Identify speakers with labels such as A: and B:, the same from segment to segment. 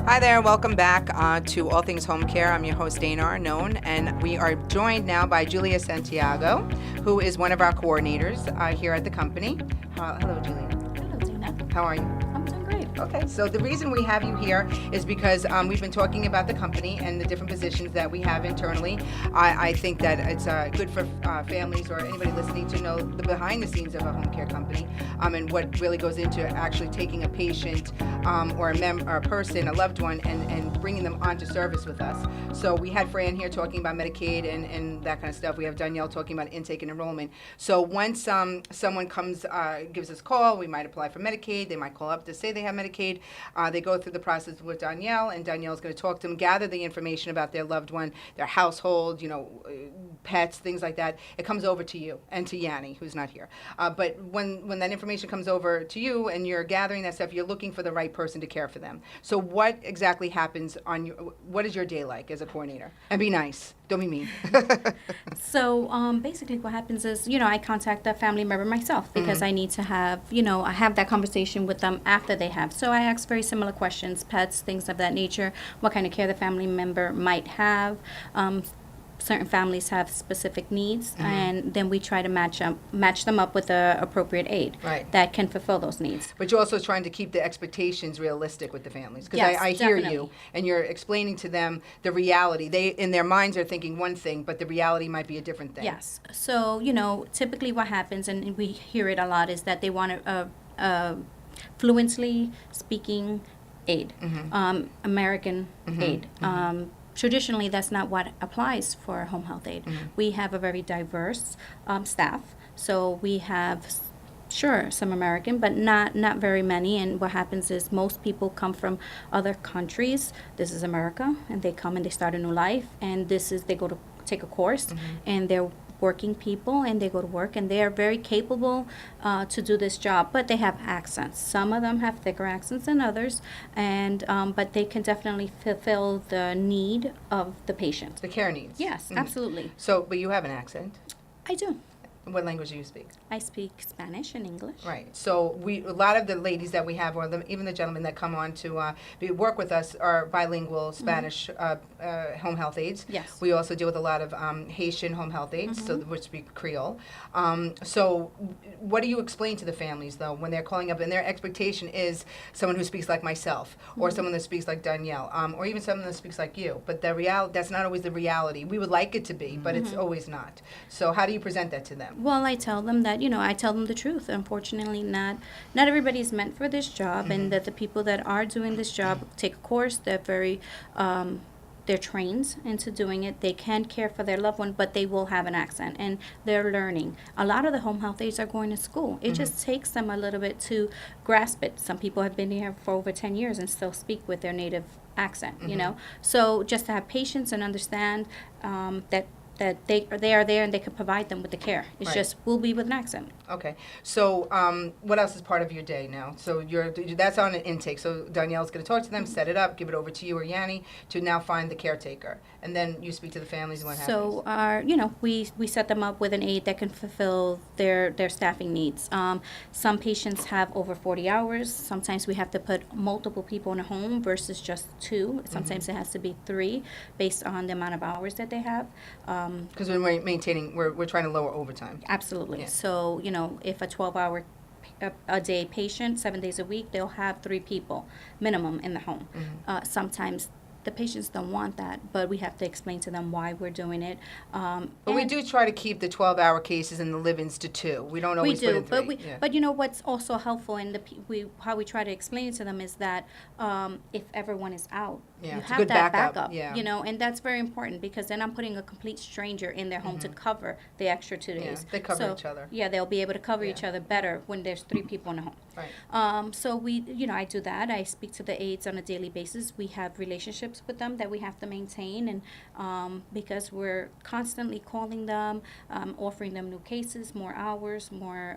A: Hi there, welcome back to All Things Home Care. I'm your host, Dana Arnone, and we are joined now by Julia Santiago, who is one of our coordinators here at the company. Hello, Julia.
B: Hello, Dana.
A: How are you?
B: I'm doing great.
A: Okay, so the reason we have you here is because we've been talking about the company and the different positions that we have internally. I think that it's good for families or anybody listening to know the behind the scenes of a home care company and what really goes into actually taking a patient or a person, a loved one, and bringing them onto service with us. So we had Fran here talking about Medicaid and that kind of stuff. We have Danielle talking about intake and enrollment. So once someone comes, gives us a call, we might apply for Medicaid. They might call up to say they have Medicaid. They go through the process with Danielle, and Danielle's going to talk to them, gather the information about their loved one, their household, pets, things like that. It comes over to you and to Yanni, who's not here. But when that information comes over to you and you're gathering that stuff, you're looking for the right person to care for them. So what exactly happens what is your day like as a coordinator? And be nice. Don't be mean.
B: So basically what happens is, I contact the family member myself because I need to have, I have that conversation with them after they have. So I ask very similar questions, pets, things of that nature, what kind of care the family member might have. Certain families have specific needs, and then we try to match them up with the appropriate aid that can fulfill those needs.
A: But you're also trying to keep the expectations realistic with the families, because
B: Yes,
A: I hear
B: definitely.
A: you, and you're explaining to them the reality. They, in their minds, are thinking one thing, but the reality might be a different thing.
B: Yes. So, typically what happens, and we hear it a lot, is that they want a fluently speaking aid, American aid. Traditionally, that's not what applies for home health aid. We have a very diverse staff, so we have some American, but not very many. And what happens is most people come from other countries. This is America, and they come and they start a new life. And they go to take a course, and they're working people, and they go to work, and they are very capable to do this job, but they have accents. Some of them have thicker accents than others, and but they can definitely fulfill the need of the patient.
A: The care needs.
B: Yes, absolutely.
A: So, but you have an accent.
B: I do.
A: What language do you speak?
B: I speak Spanish and English.
A: Right. So a lot of the ladies that we have, or even the gentlemen that come on to work with us, are bilingual Spanish home health aides.
B: Yes.
A: We also deal with a lot of Haitian home health aides, which speak Creole. So what do you explain to the families, though, when they're calling up and their expectation is someone who speaks like myself, or someone that speaks like Danielle, or even someone that speaks like you? But that's not always the reality. We would like it to be, but it's always not. So how do you present that to them?
B: Well, I tell them that, I tell them the truth. Unfortunately, not everybody is meant for this job, and that the people that are doing this job take a course. They're very, they're trained into doing it. They can care for their loved one, but they will have an accent, and they're learning. A lot of the home health aides are going to school. It just takes them a little bit to grasp it. Some people have been here for over 10 years and still speak with their native accent, So just to have patience and understand that they are there and they can provide them with the care. It's just will be with an accent.
A: Okay. So what else is part of your day now? So that's on an intake. So Danielle's going to talk to them, set it up, give it over to you or Yanni to now find the caretaker. And then you speak to the families and what happens.
B: So we set them up with an aide that can fulfill their staffing needs. Some patients have over 40 hours. Sometimes we have to put multiple people in a home versus just 2. Sometimes it has to be 3 based on the amount of hours that they have.
A: Because we're maintaining, we're trying to lower overtime.
B: Absolutely.
A: Yeah.
B: So, if a 12-hour a day patient, 7 days a week, they'll have 3 people minimum in the home. Sometimes the patients don't want that, but we have to explain to them why we're doing it.
A: But we do try to keep the 12-hour cases and the live-ins to 2. We don't always put in 3.
B: But what's also helpful in how we try to explain it to them is that if everyone is out, you
A: it's a
B: have
A: good
B: that
A: backup,
B: and that's very important because then I'm putting a complete stranger in their home to cover the extra 2 days.
A: They cover each other.
B: Yeah, they'll be able to cover each other better when there's 3 people in the home.
A: Right.
B: So I do that. I speak to the aides on a daily basis. We have relationships with them that we have to maintain, and because we're constantly calling them, offering them new cases, more hours, more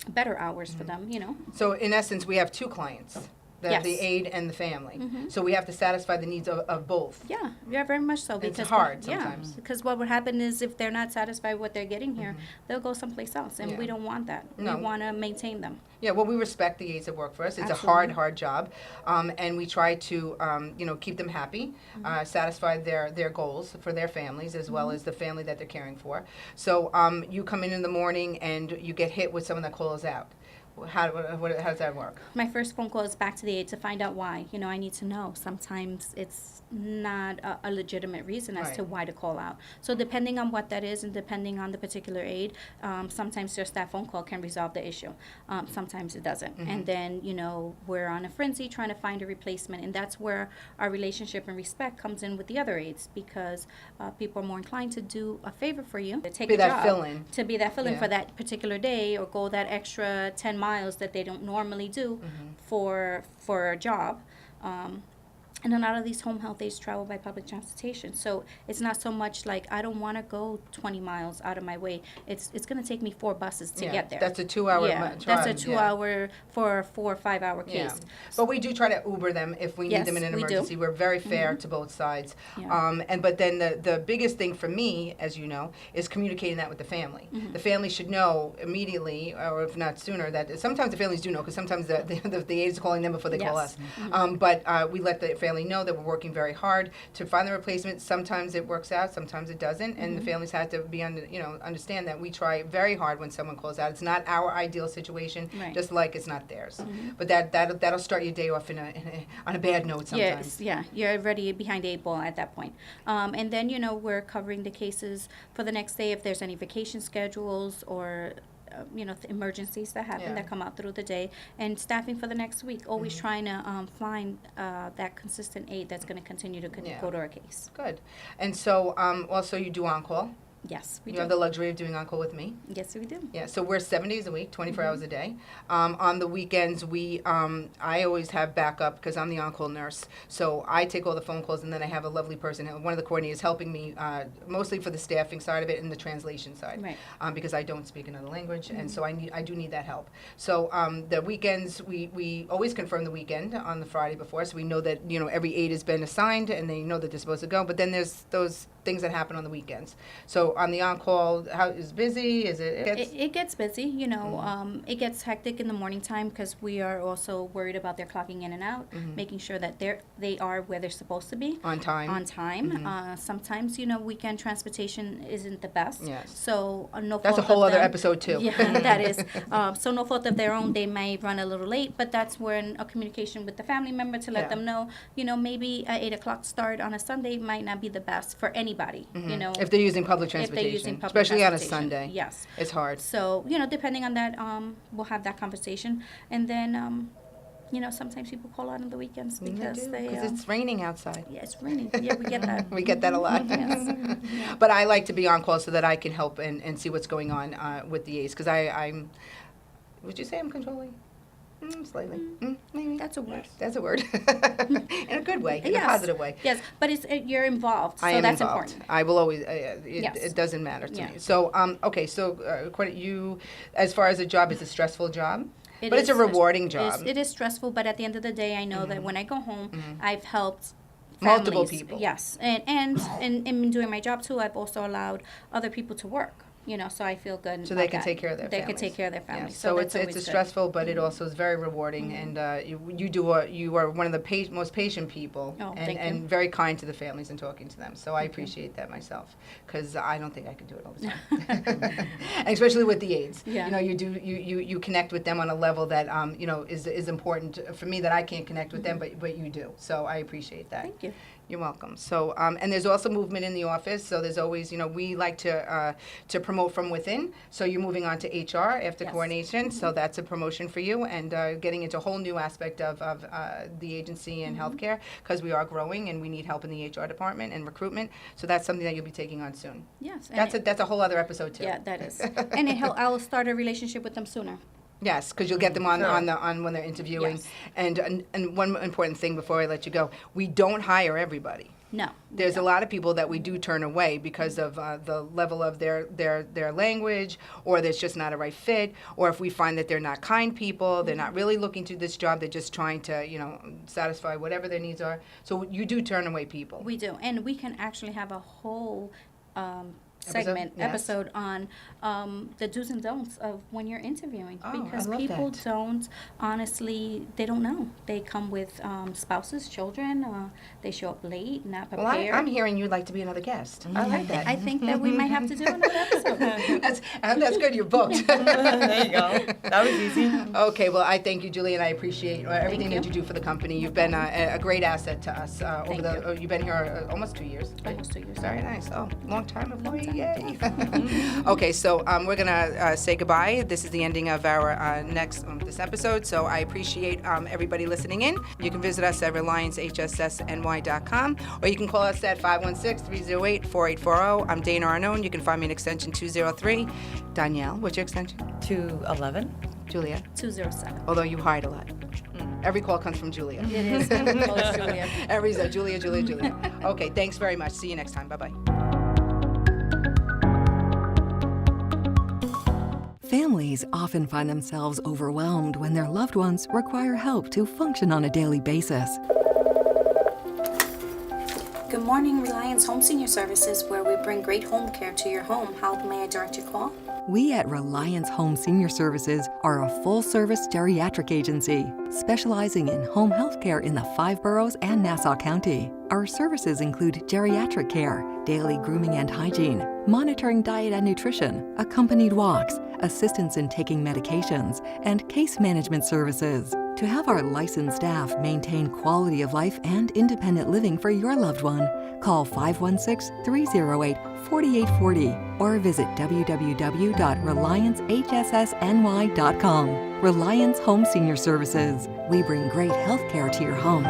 B: better hours for them.
A: So in essence, we have 2 clients. the
B: Yes.
A: aide and the family. So we have to satisfy the needs of both.
B: Yeah, very much so.
A: It's
B: Because
A: hard sometimes.
B: Yeah, because what would happen is if they're not satisfied with what they're getting here, they'll go someplace else, and
A: Yeah.
B: we don't want that.
A: No.
B: We want to maintain them.
A: Yeah, well, we respect the aides that work for us. It's
B: Absolutely.
A: a hard job, and we try to, keep them happy, satisfy their goals for their families as well as the family that they're caring for. So you come in the morning and you get hit with someone that calls out. How does that work?
B: My first phone call is back to the aide to find out why. I need to know. Sometimes it's not a legitimate reason as to
A: Right.
B: why to call out. So depending on what that is and depending on the particular aide, sometimes just that phone call can resolve the issue. Sometimes it doesn't. And then, we're on a frenzy trying to find a replacement. And that's where our relationship and respect comes in with the other aides, because people are more inclined to do a favor for you, to take
A: Be
B: a
A: that
B: job,
A: fill-in.
B: to be that fill-in
A: Yeah.
B: for that particular day, or go that extra 10 miles that they don't normally do for a job. And a lot of these home health aides travel by public transportation. So it's not so much like I don't want to go 20 miles out of my way. It's going to take me 4 buses to get there.
A: That's a 2-hour
B: That's a
A: drive,
B: 2-hour for a 4 or 5 hour
A: Yeah.
B: case.
A: But we do try to Uber them if we need
B: Yes,
A: them in an
B: we do.
A: emergency. We're very fair to both sides.
B: Yeah.
A: But then the biggest thing for me, as you know, is communicating that with the family. The family should know immediately, or if not sooner, that sometimes the families do know, because sometimes the aides are calling them before they call us.
B: Yes.
A: But we let the family know that we're working very hard to find the replacement. Sometimes it works out, sometimes it doesn't, and the families have to be understand that we try very hard when someone calls out. It's not our ideal situation,
B: Right.
A: just like it's not theirs. But that'll start your day off on a bad note sometimes.
B: Yes, yeah, you're already behind the 8 ball at that point. And then, we're covering the cases for the next day if there's any vacation schedules or emergencies that happen
A: Yeah.
B: that come out through the day, and staffing for the next week. Always trying to find that consistent aide that's going to continue to
A: Yeah.
B: go to our case.
A: Good. And so also you do on-call.
B: Yes, we
A: You
B: do.
A: have the luxury of doing on-call with me.
B: Yes, we do.
A: Yeah, so we're 7 days a week, 24 hours a day. On the weekends, I always have backup because I'm the on-call nurse. So I take all the phone calls, and then I have a lovely person, one of the coordinators, helping me mostly for the staffing side of it and the translation side.
B: Right.
A: Because I don't speak another language, and so I do need that help. So the weekends, we always confirm the weekend on the Friday before, so we know that every aide has been assigned, and they know that they're supposed to go. But then there's those things that happen on the weekends. So on the on-call, how is busy? Is it?
B: It gets busy, it gets hectic in the morning time because we are also worried about their clocking in and out, making sure that they are where they're supposed to be.
A: On time.
B: On time. Sometimes, weekend transportation isn't the best.
A: Yes.
B: So no fault
A: That's a
B: of
A: whole other
B: them.
A: episode too.
B: Yeah, that is. So no fault of their own. They may run a little late, but that's when a communication with the family member to let
A: Yeah.
B: them know, maybe a 8 o'clock start on a Sunday might not be the best for anybody.
A: If they're using public
B: if they're
A: transportation,
B: using public
A: especially on a
B: transportation.
A: Sunday.
B: Yes.
A: It's hard.
B: So, depending on that, we'll have that conversation. And then, sometimes people call out on the weekends because
A: Because it's raining outside.
B: yeah, it's raining. Yeah, we get that.
A: We get that a lot.
B: Yes.
A: But I like to be on call so that I can help and see what's going on with the aides. Because I'm, would you say I'm controlling? Slightly. Maybe.
B: That's a word.
A: Yes, that's a word. In a good way, in a positive way.
B: Yes, but you're involved, so
A: I am
B: that's
A: involved.
B: important.
A: I will always.
B: Yes.
A: It doesn't matter to
B: Yeah.
A: me. So, okay. So, according you, as far as a job, it's a stressful job, but it's a
B: is-
A: rewarding job.
B: It is stressful, but at the end of the day, I know that when I go home, I've helped
A: Multiple
B: families.
A: people.
B: Yes, and in doing my job too, I've also allowed other people to work. So I feel good.
A: So they
B: about
A: can
B: that.
A: take care of their
B: They
A: families.
B: can take care of their
A: Yeah,
B: families.
A: so
B: that's
A: it's
B: always
A: a
B: good.
A: stressful, but it also is very rewarding, and you are one of the most patient people,
B: Oh,
A: and,
B: thank you.
A: and very kind to the families and talking to them. So I appreciate that myself, because I don't think I could do it all the time, and especially with the aides.
B: Yeah.
A: You connect with them on a level that is important for me that I can't connect with them, but you do. So I appreciate that.
B: Thank you.
A: You're welcome. So, and there's also movement in the office. So there's always, we like to promote from within. So you're moving on to HR after
B: Yes.
A: coordination. So that's a promotion for you, and getting into a whole new aspect of the agency and healthcare, because we are growing and we need help in the HR department and recruitment. So that's something that you'll be taking on soon.
B: Yes.
A: That's a whole other episode too.
B: Yeah, that is. And I will start a relationship with them sooner.
A: Yes, because you'll get them on,
C: Sure.
A: on when they're interviewing.
B: Yes.
A: And one important thing before I let you go, we don't hire everybody.
B: No.
A: There's a lot of people that we do turn away because of the level of their language, or there's just not a right fit, or if we find that they're not kind people, they're not really looking to this job, they're just trying to, satisfy whatever their needs are. So you do turn away people.
B: We do, and we can actually have a whole
A: Yes.
B: episode on the do's and don'ts of when you're interviewing,
A: Oh,
B: because
A: I love
B: people
A: that.
B: don't, honestly, they don't know. They come with spouses, children, they show up late, not
A: Well,
B: prepared.
A: I'm hearing you'd like to be another guest. I like that.
B: I think that we might have to do another episode.
A: That's good. You're booked.
C: There you go. That was easy.
A: Okay, well, I thank you, Julie, and I appreciate everything
B: Thank
A: that
B: you.
A: you do for the company. You've been a great asset to us
B: Thank
A: you've been here almost 2 years. right?
B: Almost 2 years.
A: Very nice. Oh, long time employee.
B: time.
A: Yay. Okay, so we're going to say goodbye. This is the ending of our this episode, so I appreciate everybody listening in. You can visit us at reliancehssny.com, or you can call us at 516-308-4840. I'm Dana Arnone. You can find me in extension 203. Danielle, what's your extension?
C: 211.
A: Julia,
B: 207.
A: although you hide a lot. Every call comes from Julia.
B: It is. Close, Julia.
A: Everybody's Julia. Okay, thanks very much. See you next time. Bye-bye.
D: Families often find themselves overwhelmed when their loved ones require help to function on a daily basis.
B: Good morning, Reliance Home Senior Services, where we bring great home care to your home. How may I direct your call?
D: We at Reliance Home Senior Services are a full-service geriatric agency specializing in home health care in the 5 boroughs and Nassau County. Our services include geriatric care, daily grooming and hygiene, monitoring diet and nutrition, accompanied walks, assistance in taking medications, and case management services. To have our licensed staff maintain quality of life and independent living for your loved one, call 516-308-4840 or visit www.reliancehssny.com. Reliance Home Senior Services. We bring great health care to your home.